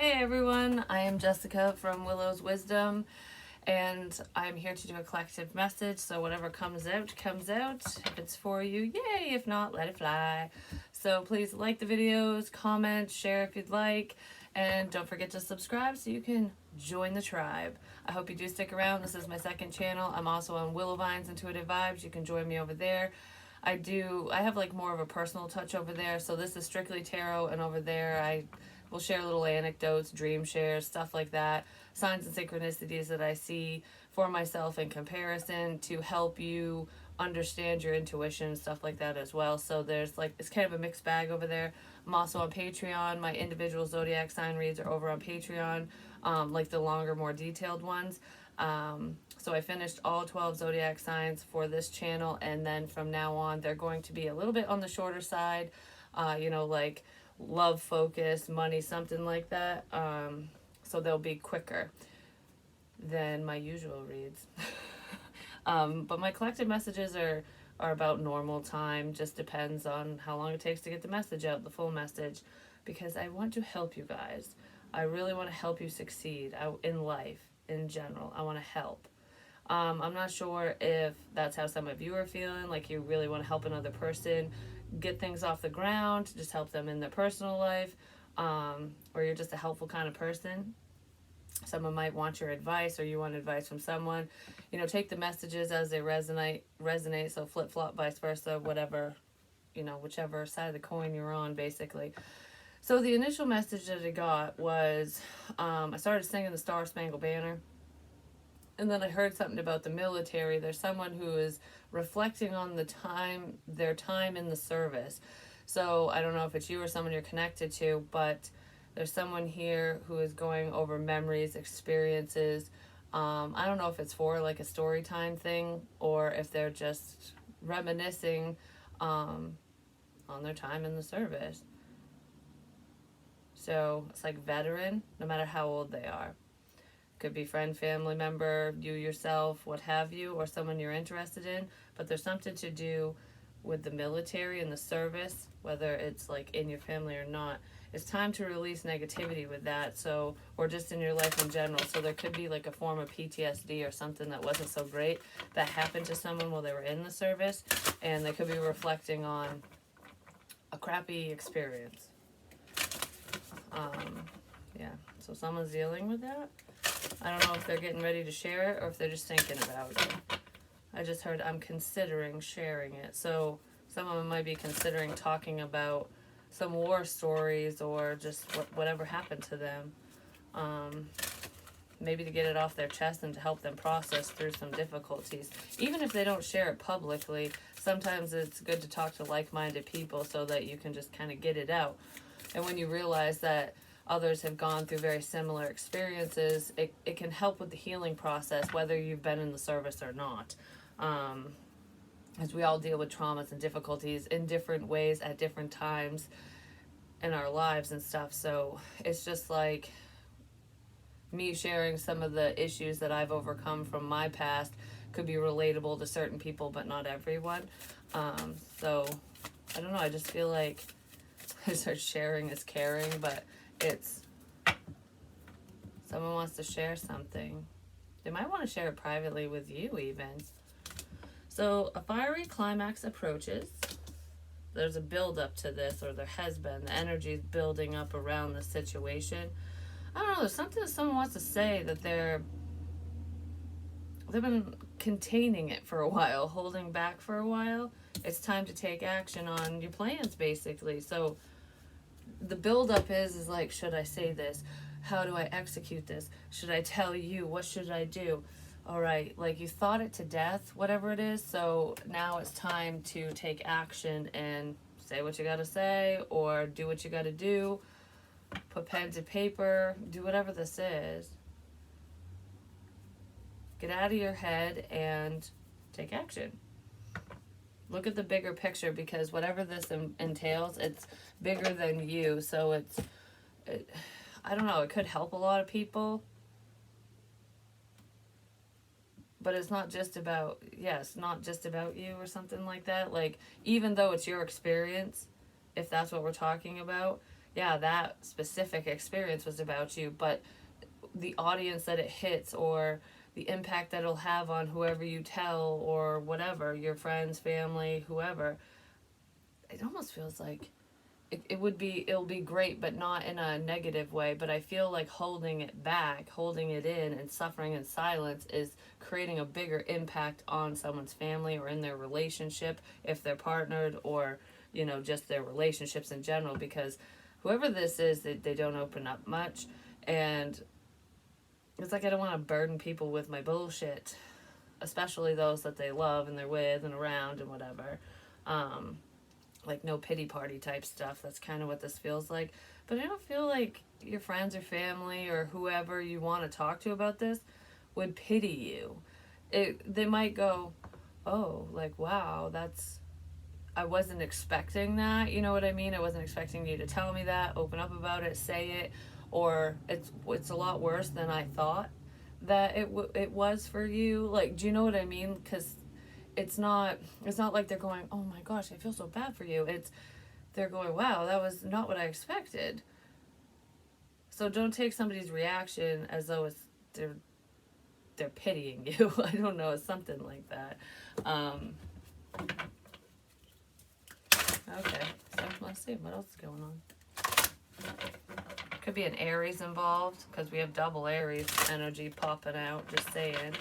Hey everyone, I am Jessica from Willow's Wisdom, and I'm here to do a collective message. So whatever comes out, comes out. If it's for you, yay. If not, let it fly. So please like the videos, comment, share if you'd like, and don't forget to subscribe so you can join the tribe. I hope you do stick around. This is my second channel. I'm also on Willow Vines Intuitive Vibes. You can join me over there. I have like more of a personal touch over there. So this is strictly tarot, and over there we'll share little anecdotes, dream shares, stuff like that, signs and synchronicities that I see for myself in comparison to help you understand your intuition, stuff like that as well. So it's kind of a mixed bag over there. I'm also on Patreon. My individual zodiac sign reads are over on Patreon, like the longer, more detailed ones. So I finished all 12 zodiac signs for this channel, and then from now on, they're going to be a little bit on the shorter side, like love focus, money, something like that. So they'll be quicker than my usual reads. But my collective messages are about normal time. Just depends on how long it takes to get the message out, the full message, because I want to help you guys. I really want to help you succeed in life in general. I want to help. I'm not sure if that's how some of you are feeling, like you really want to help another person get things off the ground, just help them in their personal life, or you're just a helpful kind of person. Someone might want your advice, or you want advice from someone. Take the messages as they resonate, so flip-flop, vice versa, whatever, whichever side of the coin you're on, basically. So the initial message that I got was, I started singing the Star Spangled Banner, and then I heard something about the military. There's someone who is reflecting on their time in the service. So I don't know if it's you or someone you're connected to, but there's someone here who is going over memories, experiences. I don't know if it's for like a story time thing, or if they're just reminiscing on their time in the service. So it's like veteran, no matter how old they are. Could be friend, family member, you yourself, what have you, or someone you're interested in. But there's something to do with the military and the service, whether it's like in your family or not. It's time to release negativity with that, so, or just in your life in general. So there could be like a form of PTSD or something that wasn't so great that happened to someone while they were in the service, and they could be reflecting on a crappy experience. So someone's dealing with that. I don't know if they're getting ready to share it or if they're just thinking about it. I just heard I'm considering sharing it. So some of them might be considering talking about some war stories or just whatever happened to them. Maybe to get it off their chest and to help them process through some difficulties. Even if they don't share it publicly, sometimes it's good to talk to like-minded people so that you can just kind of get it out. And when you realize that others have gone through very similar experiences, it can help with the healing process, whether you've been in the service or not. As we all deal with traumas and difficulties in different ways at different times in our lives and stuff. So it's just like me sharing some of the issues that I've overcome from my past could be relatable to certain people, but not everyone. So I don't know, I just feel like I start sharing is caring, but it's someone wants to share something. They might want to share it privately with you even. So a fiery climax approaches. There's a build up to this, or there has been. The energy is building up around the situation. I don't know, there's something that someone wants to say that they've been containing it for a while, holding back for a while. It's time to take action on your plans, basically. So the build-up is like, should I say this? How do I execute this? Should I tell you? What should I do? All right, like you thought it to death, whatever it is. So now it's time to take action and say what you got to say, or do what you got to do. Put pen to paper. Do whatever this is. Get out of your head and take action. Look at the bigger picture, because whatever this entails, it's bigger than you. So I don't know, it could help a lot of people. But it's not just about, it's not just about you or something like that. Like, even though it's your experience, if that's what we're talking about, yeah, that specific experience was about you, but the audience that it hits, or the impact that it'll have on whoever you tell, or whatever, your friends, family, whoever, it almost feels like it'll be great, but not in a negative way. But I feel like holding it back, holding it in, and suffering in silence is creating a bigger impact on someone's family or in their relationship if they're partnered, or just their relationships in general, because whoever this is, they don't open up much. And it's like I don't want to burden people with my bullshit, especially those that they love and they're with and around and whatever. Like no pity party type stuff. That's kind of what this feels like. But I don't feel like your friends or family or whoever you want to talk to about this would pity you. They might go, oh, like, wow, I wasn't expecting that. You know what I mean? I wasn't expecting you to tell me that, open up about it, say it. Or it's a lot worse than I thought that it was for you. Like, do you know what I mean? Because it's not like they're going, oh my gosh, I feel so bad for you. They're going, wow, that was not what I expected. So don't take somebody's reaction as though they're pitying you. I don't know, it's something like that. Okay, so let's see what else is going on. Could be an Aries involved, because we have double Aries energy popping out, just saying.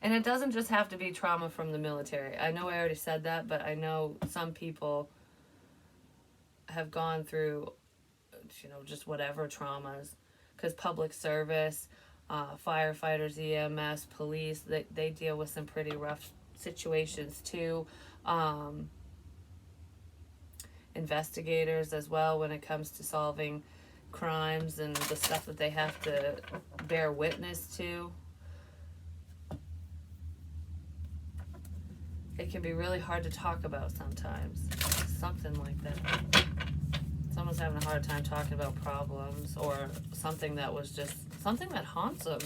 And it doesn't just have to be trauma from the military. I know I already said that, but I know some people have gone through, just whatever traumas. Because public service, firefighters, EMS, police, they deal with some pretty rough situations too. Investigators as well, when it comes to solving crimes and the stuff that they have to bear witness to. It can be really hard to talk about sometimes. Something like that. Someone's having a hard time talking about problems, or something that was just something that haunts them,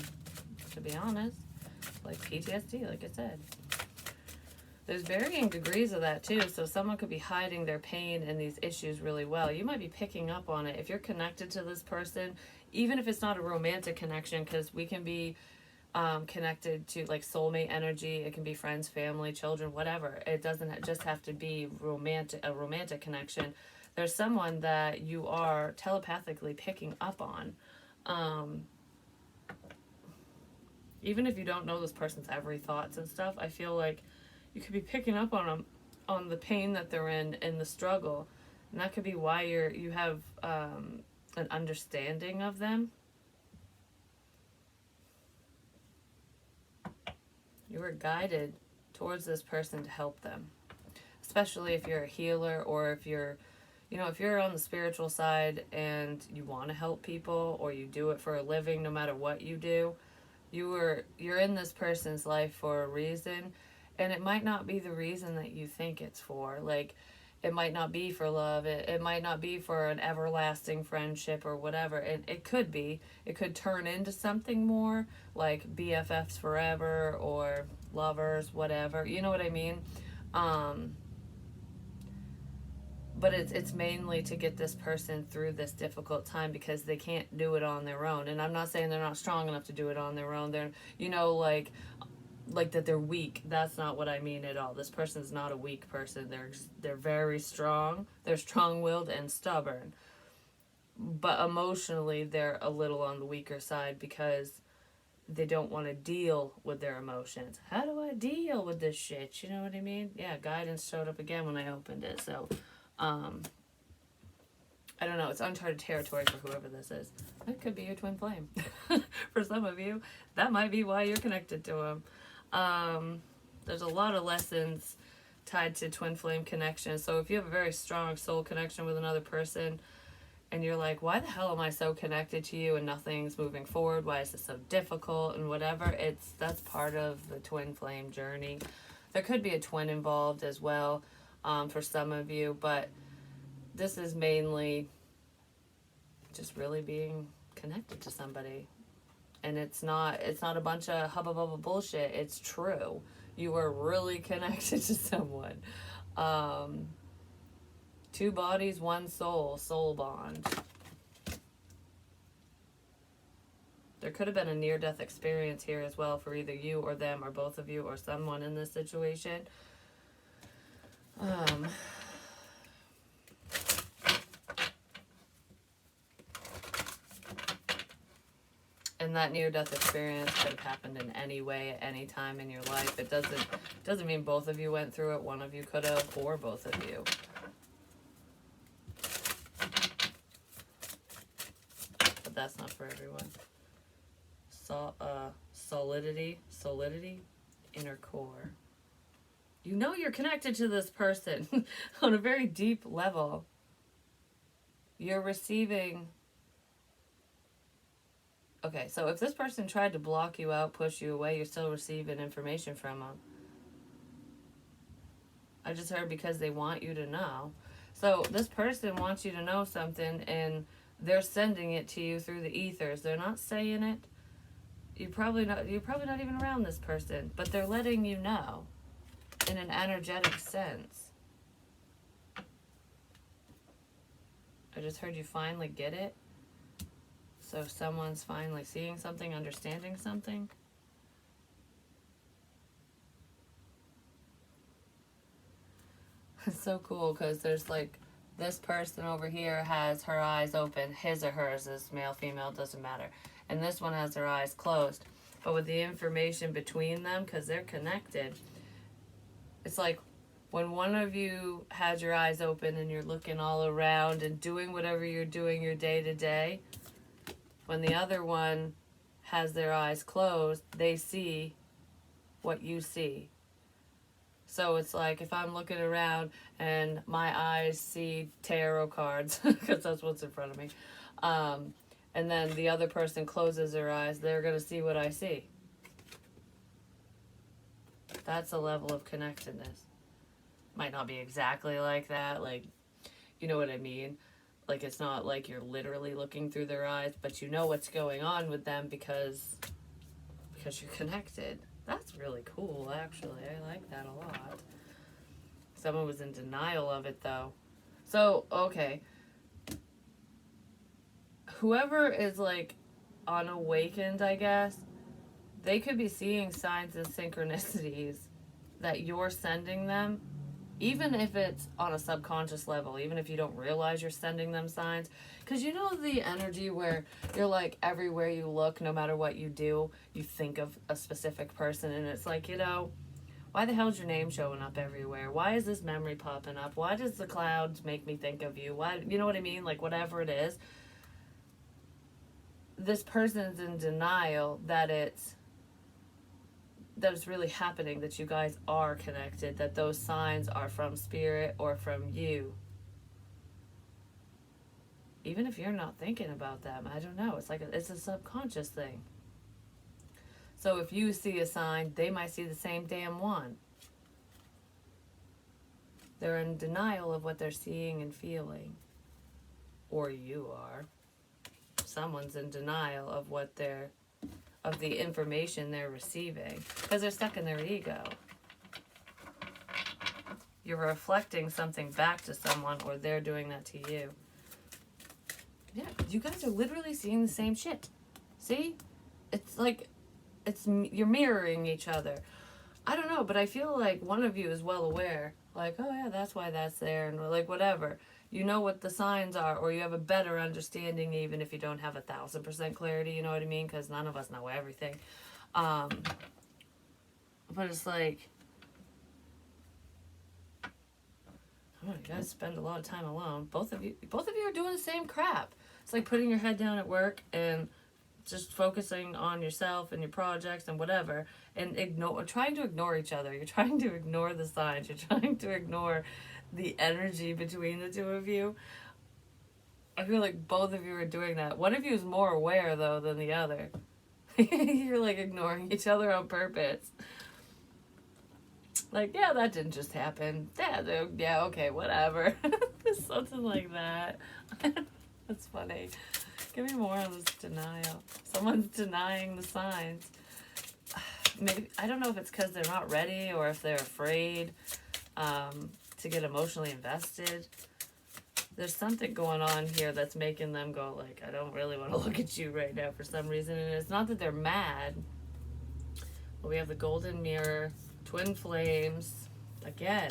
to be honest. Like PTSD, like I said. There's varying degrees of that too, so someone could be hiding their pain and these issues really well. You might be picking up on it if you're connected to this person, even if it's not a romantic connection, because we can be connected to like soulmate energy. It can be friends, family, children, whatever. It doesn't just have to be a romantic connection. There's someone that you are telepathically picking up on. Even if you don't know this person's every thoughts and stuff, I feel like you could be picking up on them, on the pain that they're in the struggle, and that could be why you have an understanding of them. You were guided towards this person to help them, especially if you're a healer, or if you're on the spiritual side and you want to help people, or you do it for a living. No matter what you do, you're in this person's life for a reason. And it might not be the reason that you think it's for. Like, it might not be for love. It might not be for an everlasting friendship or whatever. It could be. It could turn into something more, like BFFs forever, or lovers, whatever. You know what I mean? But it's mainly to get this person through this difficult time, because they can't do it on their own. And I'm not saying they're not strong enough to do it on their own. They're, like that they're weak. That's not what I mean at all. This person's not a weak person. They're very strong. They're strong-willed and stubborn. But emotionally, they're a little on the weaker side, because they don't want to deal with their emotions. How do I deal with this shit? You know what I mean? Yeah, guidance showed up again when I opened it. So, I don't know. It's uncharted territory for whoever this is. That could be your twin flame. For some of you, that might be why you're connected to them. There's a lot of lessons tied to twin flame connection. So if you have a very strong soul connection with another person, and you're like, why the hell am I so connected to you and nothing's moving forward? Why is this so difficult and whatever? That's part of the twin flame journey. There could be a twin involved as well, for some of you, but this is mainly just really being connected to somebody. And it's not a bunch of hubba bubba bullshit. It's true. You are really connected to someone. 2 bodies, 1 soul, soul bond. There could have been a near-death experience here as well for either you or them or both of you or someone in this situation. And that near-death experience could have happened in any way at any time in your life. It doesn't mean both of you went through it. One of you could have, or both of you. But that's not for everyone. Solidity, inner core. You know you're connected to this person on a very deep level. You're receiving. Okay, so if this person tried to block you out, push you away, you're still receiving information from them. I just heard because they want you to know. So this person wants you to know something, and they're sending it to you through the ethers. They're not saying it. You're probably not even around this person, but they're letting you know in an energetic sense. I just heard you finally get it. So someone's finally seeing something, understanding something. It's so cool because there's like this person over here has her eyes open. His or hers is male, female, doesn't matter. And this one has her eyes closed. But with the information between them, because they're connected, it's like when one of you has your eyes open and you're looking all around and doing whatever you're doing your day to day, when the other one has their eyes closed, they see what you see. So it's like if I'm looking around and my eyes see tarot cards, because that's what's in front of me, and then the other person closes their eyes, they're going to see what I see. That's a level of connectedness. Might not be exactly like that, like, you know what I mean? Like, it's not like you're literally looking through their eyes, but you know what's going on with them because you're connected. That's really cool, actually. I like that a lot. Someone was in denial of it, though. So, okay. Whoever is, like, unawakened, I guess, they could be seeing signs and synchronicities that you're sending them, even if it's on a subconscious level, even if you don't realize you're sending them signs. Because you know the energy where you're like, everywhere you look, no matter what you do, you think of a specific person, and it's like, you know, why the hell is your name showing up everywhere? Why is this memory popping up? Why does the clouds make me think of you? Why, you know what I mean? Like, whatever it is. This person's in denial that it's really happening, that you guys are connected, that those signs are from spirit or from you. Even if you're not thinking about them, I don't know. It's like it's a subconscious thing. So if you see a sign, they might see the same damn one. They're in denial of what they're seeing and feeling. Or you are. Someone's in denial of of the information they're receiving, because they're stuck in their ego. You're reflecting something back to someone, or they're doing that to you. Yeah, you guys are literally seeing the same shit. See? It's like, you're mirroring each other. I don't know, but I feel like one of you is well aware. Like, oh yeah, that's why that's there, and like whatever. You know what the signs are, or you have a better understanding, even if you don't have 1,000% clarity, you know what I mean? Because none of us know everything. But it's like, oh, you guys spend a lot of time alone. Both of you are doing the same crap. It's like putting your head down at work and just focusing on yourself and your projects and whatever, and trying to ignore each other. You're trying to ignore the signs. You're trying to ignore the energy between the two of you. I feel like both of you are doing that. One of you is more aware, though, than the other. You're like ignoring each other on purpose. Like, yeah, that didn't just happen. Yeah, okay, whatever. Something like that. That's funny. Give me more of this denial. Someone's denying the signs. Maybe, I don't know if it's because they're not ready or if they're afraid to get emotionally invested. there's something going on here that's making them go like, I don't really want to look at you right now for some reason. And it's not that they're mad, but we have the golden mirror, twin flames, again,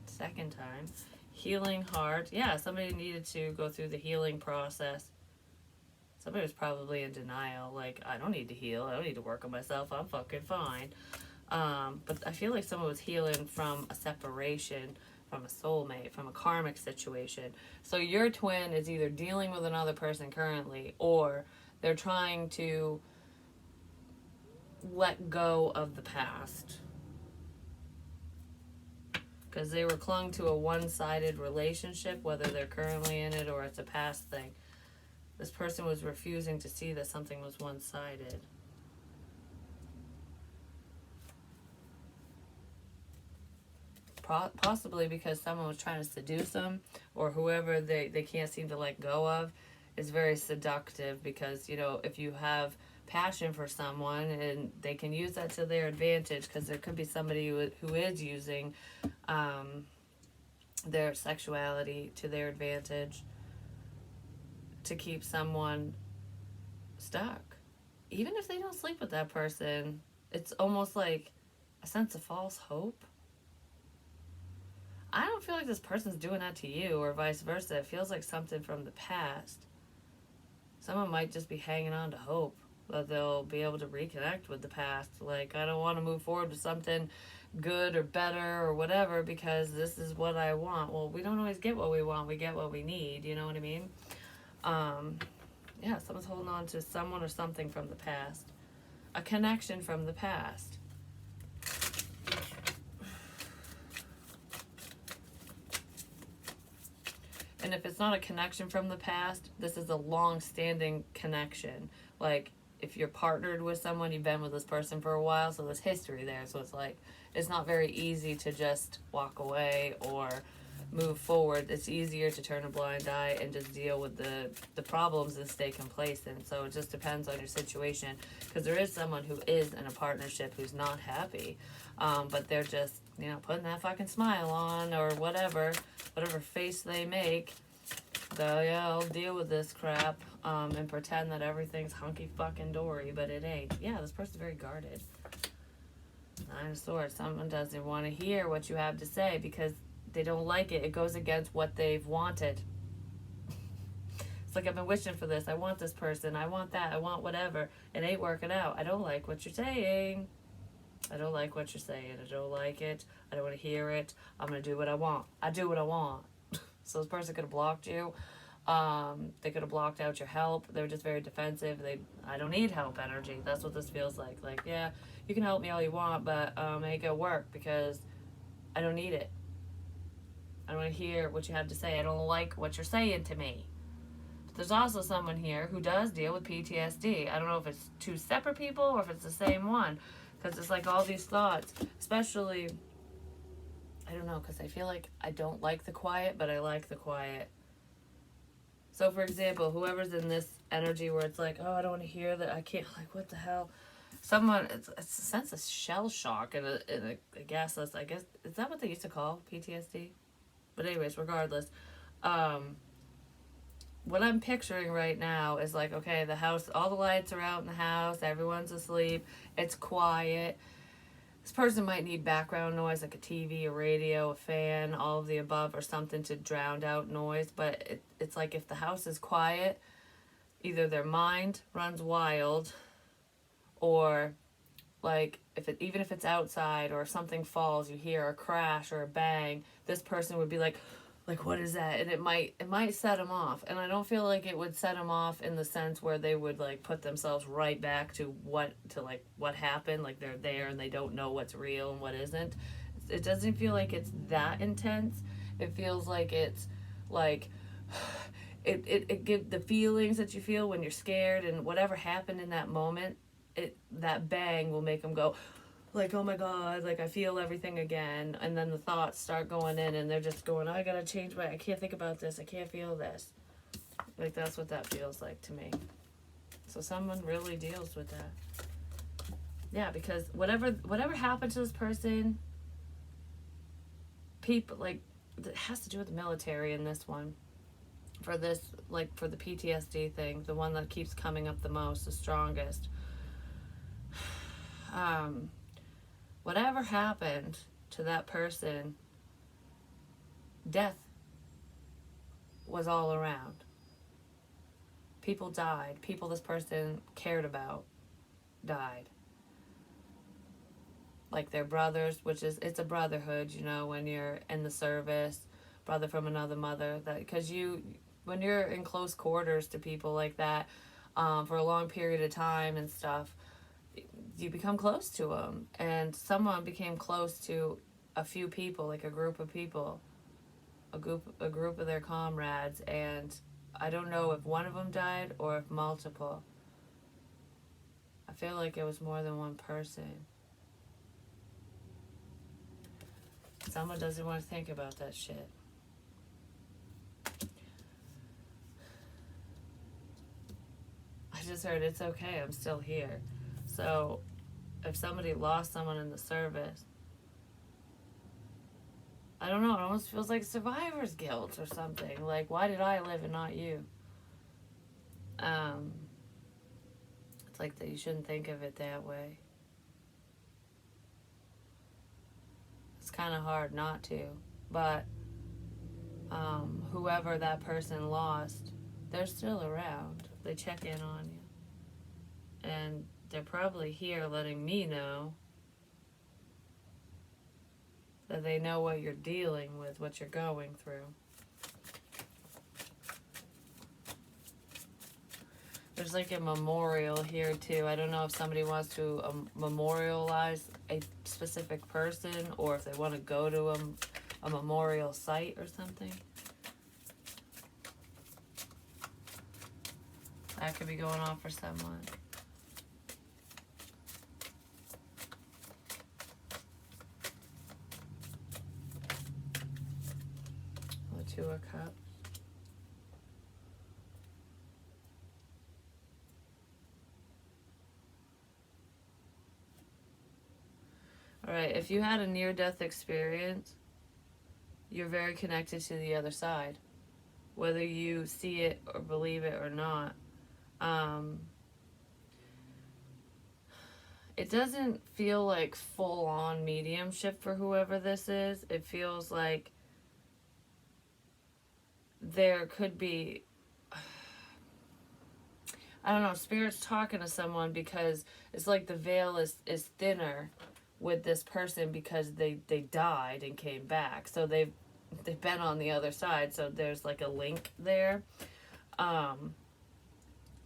second time, healing heart. Yeah, somebody needed to go through the healing process. Somebody was probably in denial, like, I don't need to heal, I don't need to work on myself, I'm fucking fine. But I feel like someone was healing from a separation, from a soulmate, from a karmic situation. So your twin is either dealing with another person currently, or they're trying to let go of the past. Because they were clung to a one-sided relationship, whether they're currently in it or it's a past thing. This person was refusing to see that something was one-sided. Possibly because someone was trying to seduce them, or whoever they can't seem to let go of is very seductive, because, you know, if you have passion for someone and they can use that to their advantage, because there could be somebody who is using their sexuality to their advantage to keep someone stuck. Even if they don't sleep with that person, it's almost like a sense of false hope. I don't feel like this person's doing that to you, or vice versa. It feels like something from the past. Someone might just be hanging on to hope that they'll be able to reconnect with the past. Like, I don't want to move forward with something good or better or whatever because this is what I want. Well, we don't always get what we want. We get what we need. You know what I mean? Yeah, someone's holding on to someone or something from the past. A connection from the past. And if it's not a connection from the past, this is a long-standing connection. Like, if you're partnered with someone, you've been with this person for a while, so there's history there. So it's like, it's not very easy to just walk away or move forward. It's easier to turn a blind eye and just deal with the problems and stay complacent. So it just depends on your situation. Because there is someone who is in a partnership who's not happy. But they're just, you know, putting that fucking smile on or whatever face they make. So yeah, I'll deal with this crap and pretend that everything's hunky fucking dory, but it ain't. Yeah, this person's very guarded. Nine of Swords. Someone doesn't want to hear what you have to say because they don't like it. It goes against what they've wanted. It's like, I've been wishing for this. I want this person. I want that. I want whatever. It ain't working out. I don't like what you're saying. I don't like what you're saying. I don't like it. I don't want to hear it. I'm going to do what I want. I do what I want. So this person could have blocked you. They could have blocked out your help. They were just very defensive. I don't need help energy. That's what this feels like. Like, yeah, you can help me all you want, but it ain't gonna work because I don't need it. I don't want to hear what you have to say. I don't like what you're saying to me. But there's also someone here who does deal with PTSD. I don't know if it's two separate people or if it's the same one. Because it's like all these thoughts, especially, I don't know, because I feel like I don't like the quiet, but I like the quiet. So, for example, whoever's in this energy where it's like, oh, I don't want to hear that, I can't, like, what the hell? Someone, it's a sense of shell shock and a gas list, I guess, is that what they used to call PTSD? But anyways, regardless, what I'm picturing right now is like, okay, the house, all the lights are out in the house, everyone's asleep, it's quiet. This person might need background noise like a TV, a radio, a fan, all of the above, or something to drown out noise. But it's like if the house is quiet, either their mind runs wild, or like even if it's outside or if something falls, you hear a crash or a bang, this person would be like, what is that? And it might set them off. And I don't feel like it would set them off in the sense where they would like put themselves right back to what happened. Like they're there and they don't know what's real and what isn't. It doesn't feel like it's that intense. It feels like it's like it gives the feelings that you feel when you're scared, and whatever happened in that moment, that bang will make them go, like, oh my God, like I feel everything again. And then the thoughts start going in and they're just going, I gotta change I can't think about this, I can't feel this. Like that's what that feels like to me. So someone really deals with that. Yeah, because whatever happened to this person, people, like, it has to do with the military in this one. for this, like for the PTSD thing, the one that keeps coming up the most, the strongest. Whatever happened to that person, death was all around. People died. People this person cared about died. Like their brothers, which is, it's a brotherhood, you know, when you're in the service, brother from another mother, that, because when you're in close quarters to people like that, for a long period of time and stuff, you become close to them. And someone became close to a few people, like a group of people, a group of their comrades, and I don't know if one of them died or if multiple. I feel like it was more than one person. Someone doesn't want to think about that shit. I just heard it's okay, I'm still here. So, if somebody lost someone in the service, I don't know, it almost feels like survivor's guilt or something. Like, why did I live and not you? It's like that you shouldn't think of it that way. It's kind of hard not to, but whoever that person lost, they're still around. They check in on you. And they're probably here letting me know that they know what you're dealing with, what you're going through. There's like a memorial here too. I don't know if somebody wants to memorialize a specific person or if they want to go to a memorial site or something. That could be going on for someone. The Two of Cups. Alright, if you had a near-death experience, you're very connected to the other side. Whether you see it or believe it or not. It doesn't feel like full-on mediumship for whoever this is. It feels like there could be, I don't know, Spirit's talking to someone because it's like the veil is thinner with this person because they died and came back. So they've been on the other side, so there's like a link there.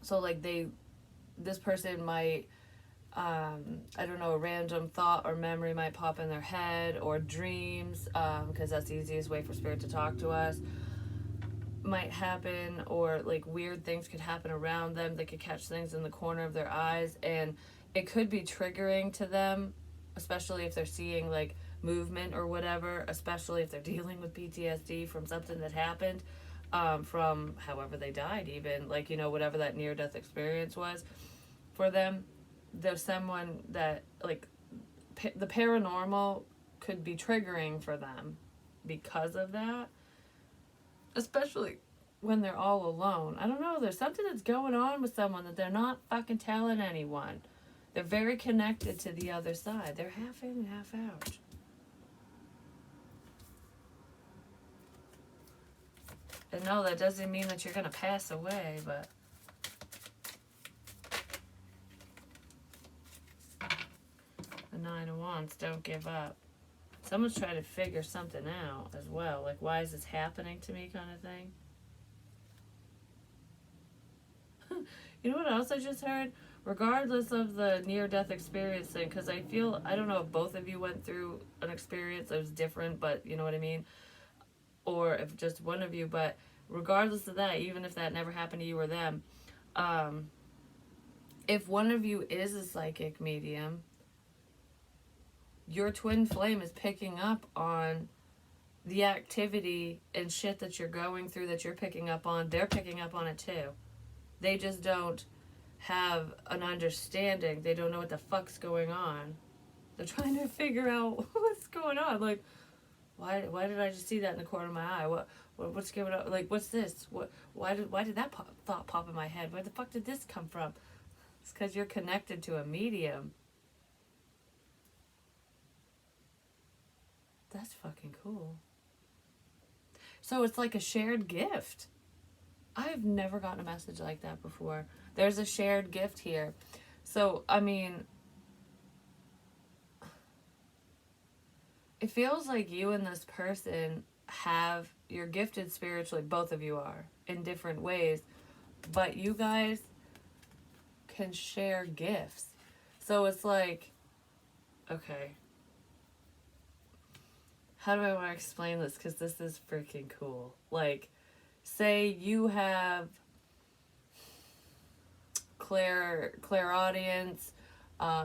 So like this person might, I don't know, a random thought or memory might pop in their head, or dreams, because that's the easiest way for Spirit to talk to us, might happen, or like weird things could happen around them. They could catch things in the corner of their eyes, and it could be triggering to them, especially if they're seeing like movement or whatever, especially if they're dealing with PTSD from something that happened, from however they died, even, like, you know, whatever that near-death experience was for them. There's someone that, like, the paranormal could be triggering for them because of that, especially when they're all alone. I don't know, there's something that's going on with someone that they're not fucking telling anyone. They're very connected to the other side. They're half in and half out. And no, that doesn't mean that you're going to pass away, but the Nine of Wands, don't give up. Someone's trying to figure something out as well. Like, why is this happening to me kind of thing. You know what else I just heard? Regardless of the near-death experience thing, because I don't know if both of you went through an experience that was different, but you know what I mean? Or if just one of you, but regardless of that, even if that never happened to you or them, if one of you is a psychic medium, your twin flame is picking up on the activity and shit that you're going through, that you're picking up on. They're picking up on it too. They just don't have an understanding. They don't know what the fuck's going on. They're trying to figure out what's going on. Like, why did I just see that in the corner of my eye? What's going on? Like, what's this? Why did that thought pop in my head? Where the fuck did this come from? It's because you're connected to a medium. That's fucking cool. So it's like a shared gift. I've never gotten a message like that before. There's a shared gift here. So, I mean, it feels like you and this person you're gifted spiritually, both of you are, in different ways, but you guys can share gifts. So it's like, okay, how do I want to explain this? Because this is freaking cool. Like, say you have clairaudience,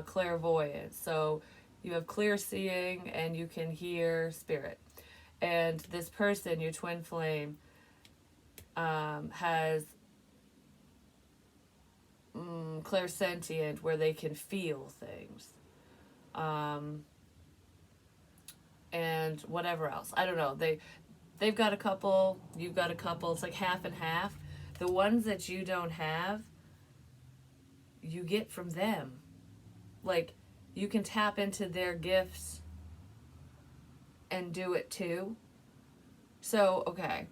clairvoyance. So you have clear seeing and you can hear spirit. And this person, your twin flame, has clairsentient, where they can feel things. And whatever else. I don't know. They've got a couple, you've got a couple. It's like half and half. The ones that you don't have, you get from them. Like, you can tap into their gifts and do it too. So, okay.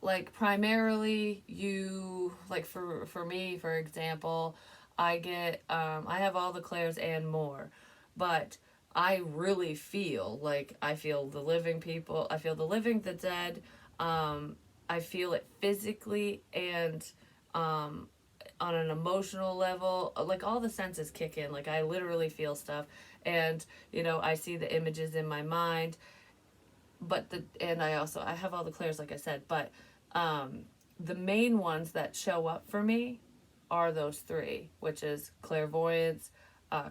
Like, primarily, like for me, for example, I have all the clairs and more. But I really feel like I feel the living people. I feel the living, the dead. I feel it physically and on an emotional level. Like, all the senses kick in. Like, I literally feel stuff. And, I see the images in my mind. And I have all the clairs, like I said. But the main ones that show up for me are those three, which is clairvoyance,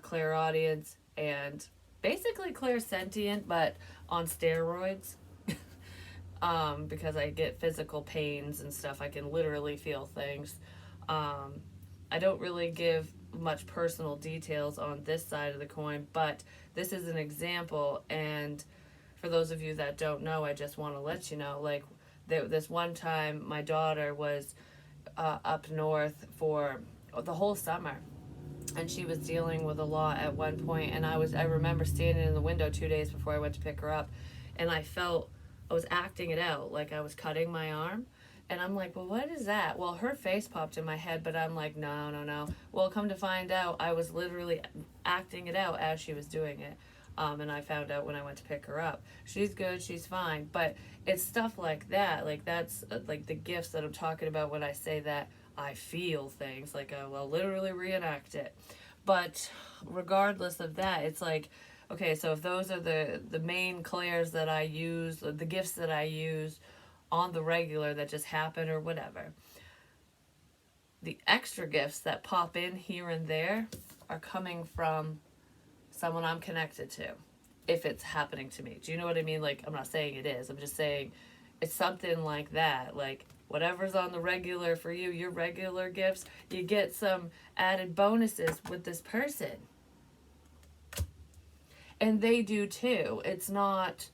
clairaudience, and basically clairsentient, but on steroids. Because I get physical pains and stuff. I can literally feel things. I don't really give much personal details on this side of the coin, but this is an example. And for those of you that don't know, I just want to let you know, like, this one time my daughter was up north for the whole summer, and she was dealing with a lot at one point, and I remember standing in the window 2 days before I went to pick her up, and I was acting it out, like I was cutting my arm, and I'm like, well, what is that? Well, her face popped in my head, but I'm like, no. Well, come to find out, I was literally acting it out as she was doing it. And I found out when I went to pick her up. She's good, she's fine. But it's stuff like that. Like, that's like the gifts that I'm talking about when I say that I feel things. Like, I will literally reenact it. But regardless of that, it's like, okay, so if those are the main clairs that I use, the gifts that I use on the regular that just happen or whatever, the extra gifts that pop in here and there are coming from someone I'm connected to, if it's happening to me. Do you know what I mean? Like, I'm not saying it is. I'm just saying it's something like that. Like, whatever's on the regular for you, your regular gifts, you get some added bonuses with this person. And they do too. It's not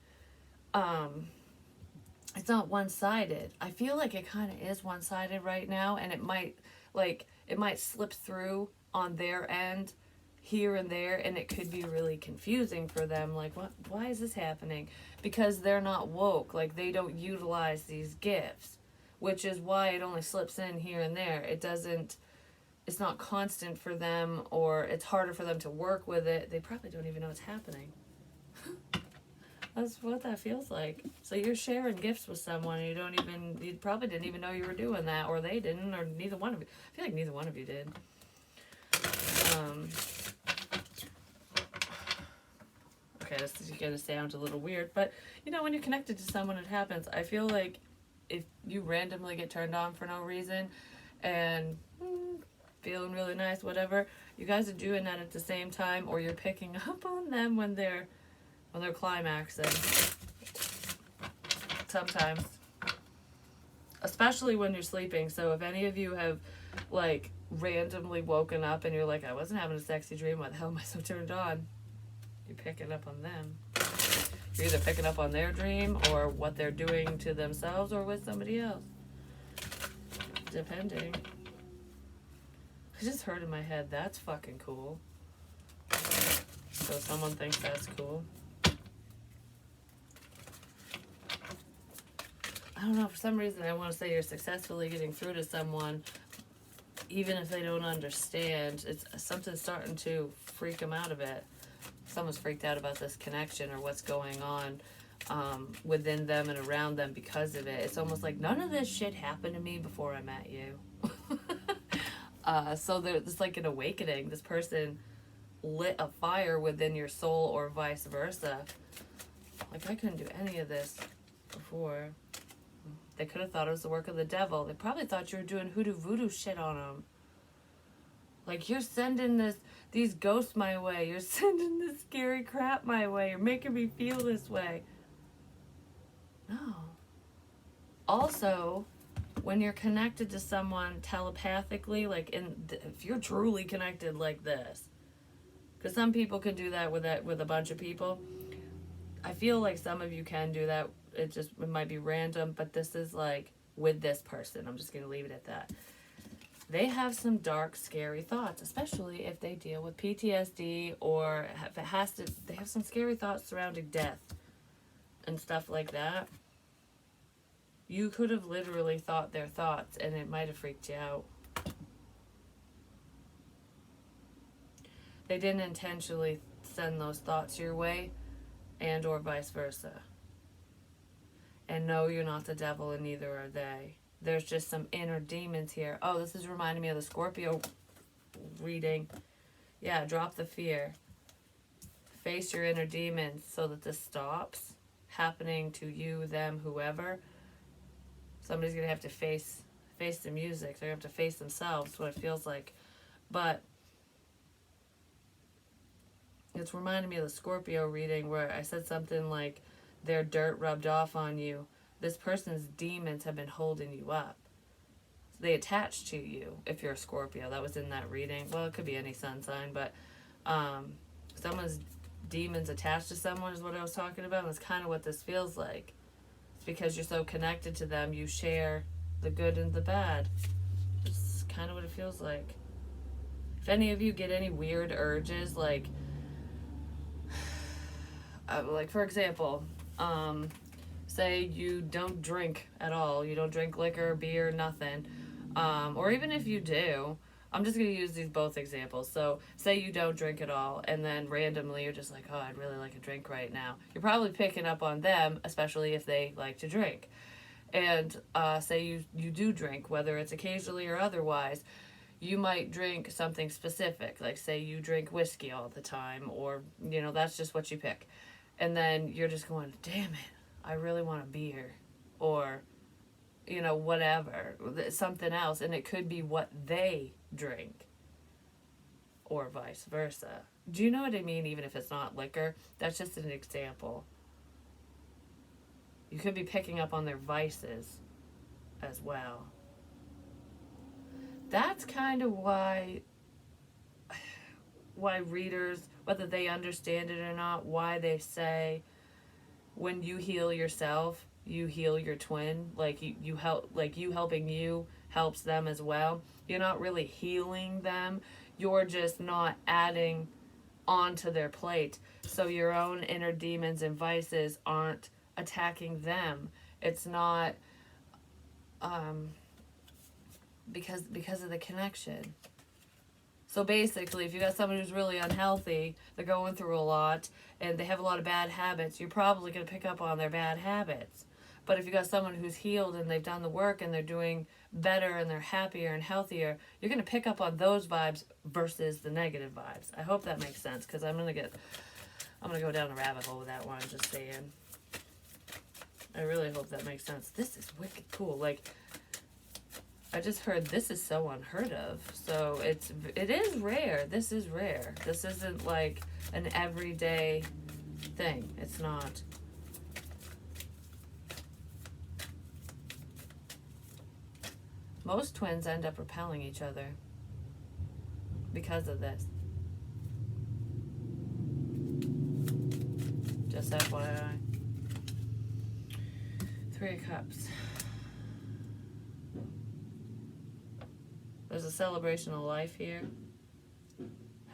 one-sided. I feel like it kind of is one-sided right now, and it might slip through on their end here and there, and it could be really confusing for them. Like, why is this happening? Because they're not woke. Like, they don't utilize these gifts, which is why it only slips in here and there. It's not constant for them, or it's harder for them to work with it. They probably don't even know what's happening. That's what that feels like. So you're sharing gifts with someone, and you probably didn't even know you were doing that, or they didn't, or neither one of you. I feel like neither one of you did. Okay, this is gonna sound a little weird, but when you're connected to someone, it happens. I feel like if you randomly get turned on for no reason, and feeling really nice, whatever, you guys are doing that at the same time, or you're picking up on them when they're climaxing. Sometimes, especially when you're sleeping. So if any of you have like randomly woken up and you're like, I wasn't having a sexy dream, why the hell am I so turned on? You're picking up on them. You're either picking up on their dream or what they're doing to themselves or with somebody else. Depending. I just heard in my head, that's fucking cool. So someone thinks that's cool. I don't know, for some reason I want to say you're successfully getting through to someone, even if they don't understand. It's something starting to freak them out a bit. Someone's freaked out about this connection or what's going on within them and around them because of it. It's almost like none of this shit happened to me before I met you. So there's like an awakening. This person lit a fire within your soul or vice versa. Like, I couldn't do any of this before. They could have thought it was the work of the devil. They probably thought you were doing hoodoo voodoo shit on them. Like, you're sending these ghosts my way. You're sending this scary crap my way. You're making me feel this way. No. Also, when you're connected to someone telepathically, like if you're truly connected like this, because some people can do that with a bunch of people. I feel like some of you can do that. It might be random, but this is like with this person. I'm just going to leave it at that. They have some dark, scary thoughts, especially if they deal with PTSD or if they have some scary thoughts surrounding death and stuff like that. You could have literally thought their thoughts and it might have freaked you out. They didn't intentionally send those thoughts your way, and or vice versa. And no, you're not the devil, and neither are they. There's just some inner demons here. Oh, this is reminding me of the Scorpio reading. Yeah, drop the fear. Face your inner demons so that this stops happening to you, them, whoever. Somebody's going to have to face the music. They're going to have to face themselves, what it feels like. But it's reminding me of the Scorpio reading where I said something like, their dirt rubbed off on you. This person's demons have been holding you up. So they attach to you if you're a Scorpio. That was in that reading. Well, it could be any sun sign, but someone's demons attached to someone is what I was talking about. And that's kind of what this feels like. It's because you're so connected to them, you share the good and the bad. It's kind of what it feels like. If any of you get any weird urges, like for example, say you don't drink at all, you don't drink liquor, beer, nothing, or even if you do, I'm just going to use these both examples. So say you don't drink at all, and then randomly you're just like, oh, I'd really like a drink right now. You're probably picking up on them, especially if they like to drink. And say you do drink, whether it's occasionally or otherwise, you might drink something specific, like say you drink whiskey all the time, or, that's just what you pick. And then you're just going, damn it, I really want a beer, or, whatever, something else. And it could be what they drink, or vice versa. Do you know what I mean? Even if it's not liquor, that's just an example. You could be picking up on their vices as well. That's kind of why readers, whether they understand it or not, why they say when you heal yourself, you heal your twin. Like you help, like you helping you helps them as well. You're not really healing them. You're just not adding onto their plate. So your own inner demons and vices aren't attacking them. It's not because of the connection. So basically, if you got someone who's really unhealthy, they're going through a lot, and they have a lot of bad habits, you're probably going to pick up on their bad habits. But if you got someone who's healed and they've done the work and they're doing better and they're happier and healthier, you're going to pick up on those vibes versus the negative vibes. I hope that makes sense, because I'm going to go down a rabbit hole with that one, I'm just saying. I really hope that makes sense. This is wicked cool. Like, I just heard this is so unheard of. So it is rare. This is rare. This isn't like an everyday thing. It's not. Most twins end up repelling each other because of this. Just FYI. Three of Cups. There's a celebration of life here.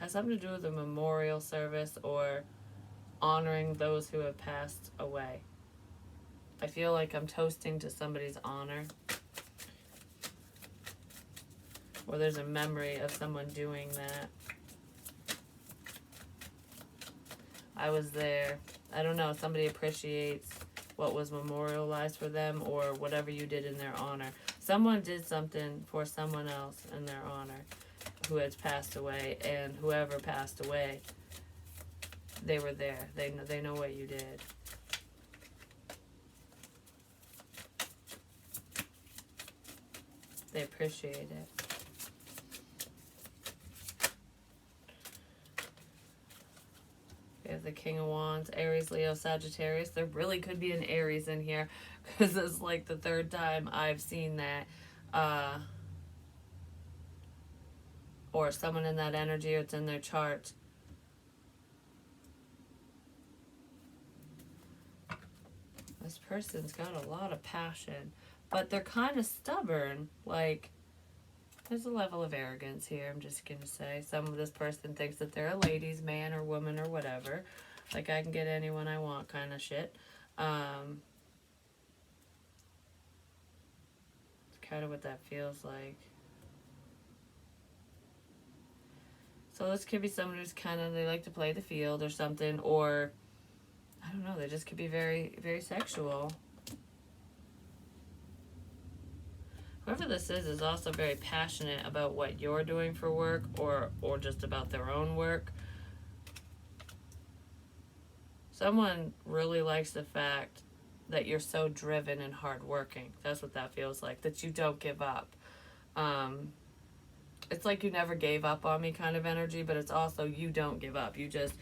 Has something to do with a memorial service or honoring those who have passed away. I feel like I'm toasting to somebody's honor. Or there's a memory of someone doing that. I was there. I don't know. Somebody appreciates what was memorialized for them or whatever you did in their honor. Someone did something for someone else in their honor who has passed away, and whoever passed away, they were there. They know what you did. They appreciate it. We have the King of Wands, Aries, Leo, Sagittarius. There really could be an Aries in here because it's like the third time I've seen that. Or someone in that energy, or it's in their chart. This person's got a lot of passion, but they're kind of stubborn. Like, there's a level of arrogance here, I'm just going to say. Some of this person thinks that they're a ladies' man or woman or whatever. Like, I can get anyone I want kind of shit. It's kind of what that feels like. So this could be someone who's kind of, they like to play the field or something, or, I don't know, they just could be very, very sexual. Whoever this is also very passionate about what you're doing for work, or just about their own work. Someone really likes the fact that you're so driven and hardworking. That's what that feels like, that you don't give up. It's like you never gave up on me kind of energy, but it's also you don't give up. You just,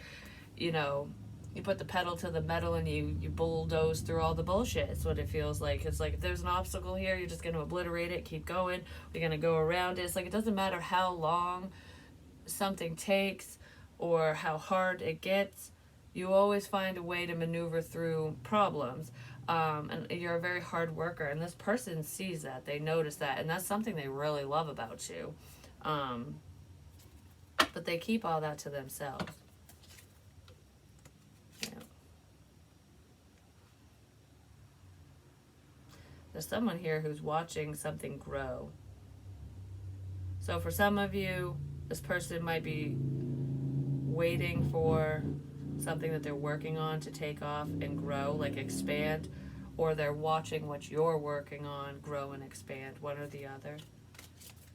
you know, you put the pedal to the metal and you bulldoze through all the bullshit. It's what it feels like. It's like if there's an obstacle here, you're just going to obliterate it, keep going. We're going to go around it. It's like it doesn't matter how long something takes or how hard it gets. You always find a way to maneuver through problems. And you're a very hard worker. And this person sees that. They notice that. And that's something they really love about you. But they keep all that to themselves. Yeah. There's someone here who's watching something grow. So for some of you, this person might be waiting for something that they're working on to take off and grow, like expand, or they're watching what you're working on grow and expand, one or the other.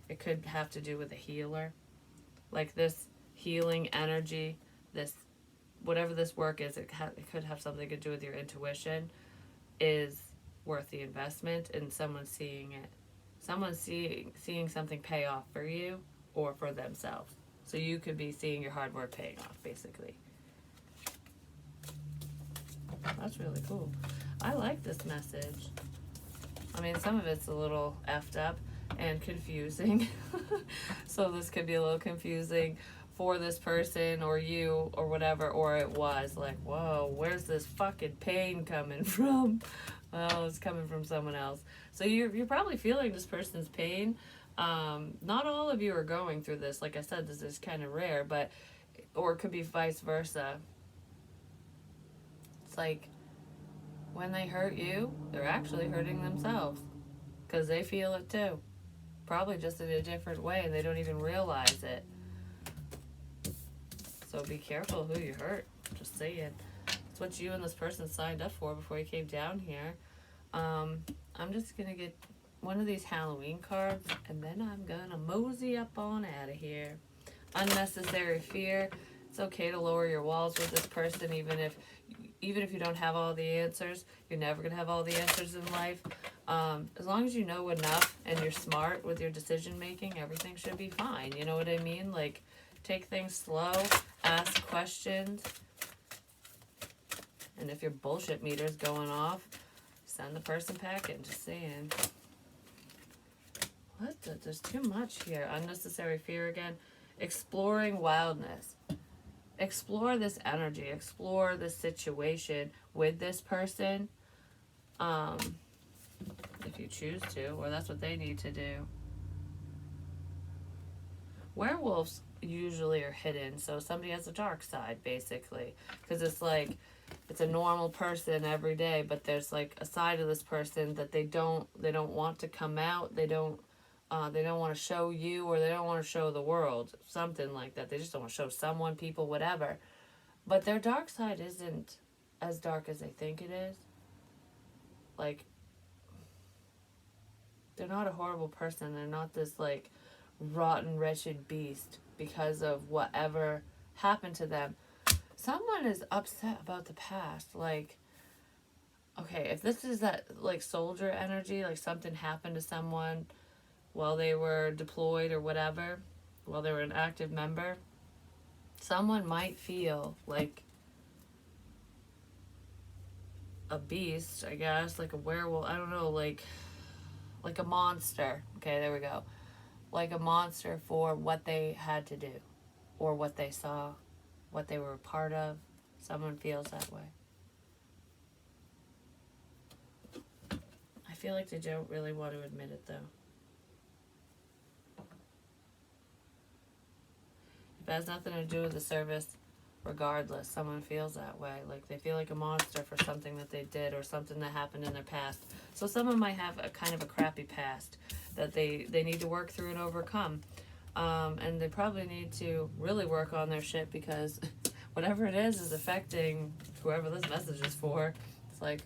It could have to do with a healer. Like this healing energy, this, whatever this work is, it could have something to do with your intuition, is worth the investment, and someone seeing it. Someone's seeing something pay off for you or for themselves. So you could be seeing your hard work paying off, basically. That's really cool. I like this message. I mean, some of it's a little effed up and confusing. So this could be a little confusing for this person or you or whatever, or it was like, whoa, where's this fucking pain coming from? Well, it's coming from someone else. So you're probably feeling this person's pain. Not all of you are going through this. Like I said, this is kind of rare, but, or it could be vice versa. It's like when they hurt you, they're actually hurting themselves because they feel it too. Probably just in a different way, and they don't even realize it. So be careful who you hurt. Just saying. It's what you and this person signed up for before you came down here. I'm just going to get one of these Halloween cards, and then I'm going to mosey up on out of here. Unnecessary fear. It's okay to lower your walls with this person, even if you don't have all the answers. You're never going to have all the answers in life. As long as you know enough and you're smart with your decision making, everything should be fine. You know what I mean? Like, take things slow, ask questions, and if your bullshit meter's going off, send the person packing. Just saying. There's too much here. Unnecessary fear again. Exploring wildness. explore this energy, explore this situation with this person, if you choose to, or that's what they need to do. Werewolves usually are hidden, so somebody has a dark side, basically, because it's like it's a normal person every day, but there's like a side of this person that they don't want to come out. They don't want to show you, or they don't want to show the world, something like that. They just don't want to show someone, people, whatever. But their dark side isn't as dark as they think it is. Like, they're not a horrible person. They're not this like rotten, wretched beast because of whatever happened to them. Someone is upset about the past. Like, okay, if this is that like soldier energy, like something happened to someone while they were deployed or whatever, while they were an active member, someone might feel like a beast, I guess, like a werewolf, I don't know, like a monster. Okay, there we go. Like a monster for what they had to do, or what they saw, what they were a part of. Someone feels that way. I feel like they don't really want to admit it, though. If it has nothing to do with the service, regardless, someone feels that way. Like they feel like a monster for something that they did or something that happened in their past. So someone might have a kind of a crappy past that they need to work through and overcome. And they probably need to really work on their shit, because whatever it is affecting whoever this message is for. It's like,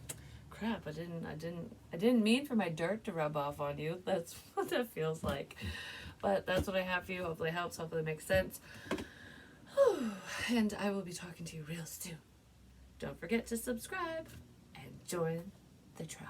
crap, I didn't mean for my dirt to rub off on you. That's what that feels like. But that's what I have for you. Hopefully it helps. Hopefully it makes sense. And I will be talking to you real soon. Don't forget to subscribe and join the tribe.